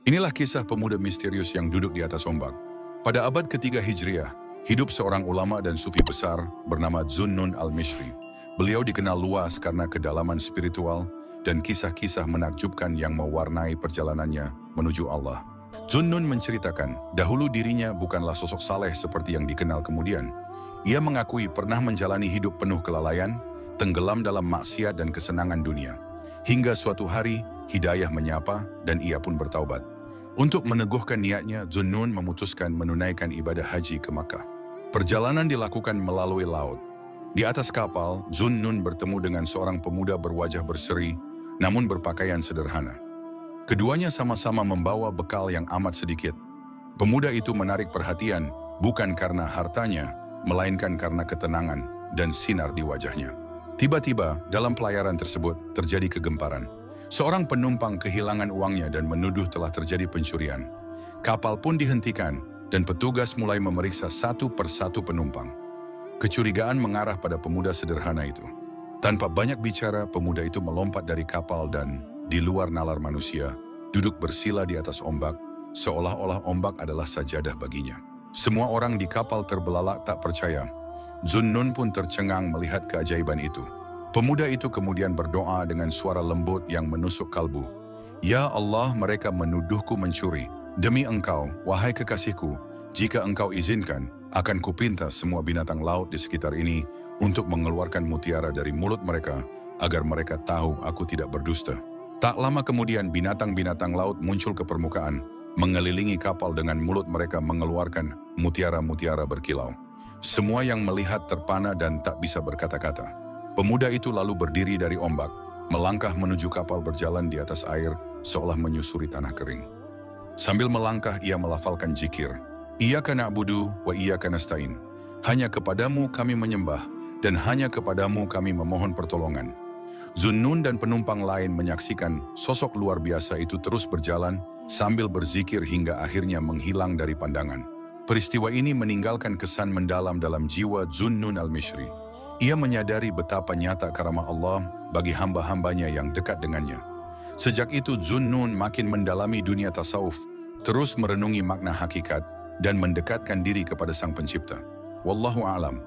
Inilah kisah pemuda misterius yang duduk di atas ombak. Pada abad ketiga Hijriah, hidup seorang ulama dan sufi besar bernama Zunnun al-Mishri. Beliau dikenal luas karena kedalaman spiritual dan kisah-kisah menakjubkan yang mewarnai perjalanannya menuju Allah. Zunnun menceritakan, dahulu dirinya bukanlah sosok saleh seperti yang dikenal kemudian. Ia mengakui pernah menjalani hidup penuh kelalaian, tenggelam dalam maksiat dan kesenangan dunia. Hingga suatu hari, hidayah menyapa dan ia pun bertaubat. Untuk meneguhkan niatnya, Zunnun memutuskan menunaikan ibadah haji ke Makkah. Perjalanan dilakukan melalui laut. Di atas kapal, Zunnun bertemu dengan seorang pemuda berwajah berseri, namun berpakaian sederhana. Keduanya sama-sama membawa bekal yang amat sedikit. Pemuda itu menarik perhatian, bukan karena hartanya, melainkan karena ketenangan dan sinar di wajahnya. Tiba-tiba, dalam pelayaran tersebut, terjadi kegemparan. Seorang penumpang kehilangan uangnya dan menuduh telah terjadi pencurian. Kapal pun dihentikan dan petugas mulai memeriksa satu persatu penumpang. Kecurigaan mengarah pada pemuda sederhana itu. Tanpa banyak bicara, pemuda itu melompat dari kapal dan, di luar nalar manusia, duduk bersila di atas ombak, seolah-olah ombak adalah sajadah baginya. Semua orang di kapal terbelalak tak percaya. Zunnun pun tercengang melihat keajaiban itu. Pemuda itu kemudian berdoa dengan suara lembut yang menusuk kalbu. Ya Allah, mereka menuduhku mencuri. Demi engkau, wahai kekasihku, jika engkau izinkan, akan kupinta semua binatang laut di sekitar ini untuk mengeluarkan mutiara dari mulut mereka, agar mereka tahu aku tidak berdusta. Tak lama kemudian binatang-binatang laut muncul ke permukaan, mengelilingi kapal dengan mulut mereka mengeluarkan mutiara-mutiara berkilau. Semua yang melihat terpana dan tak bisa berkata-kata. Pemuda itu lalu berdiri dari ombak, melangkah menuju kapal berjalan di atas air, seolah menyusuri tanah kering. Sambil melangkah ia melafalkan zikir. Iyyaka na'budu wa iyyaka nasta'in. Hanya kepadamu kami menyembah, dan hanya kepadamu kami memohon pertolongan. Zunnun dan penumpang lain menyaksikan sosok luar biasa itu terus berjalan, sambil berzikir hingga akhirnya menghilang dari pandangan. Peristiwa ini meninggalkan kesan mendalam dalam jiwa Zunnun al-Mishri. Ia menyadari betapa nyata karamah Allah bagi hamba-hambanya yang dekat dengannya. Sejak itu Zunnun makin mendalami dunia tasawuf, terus merenungi makna hakikat dan mendekatkan diri kepada Sang Pencipta. Wallahu a'lam.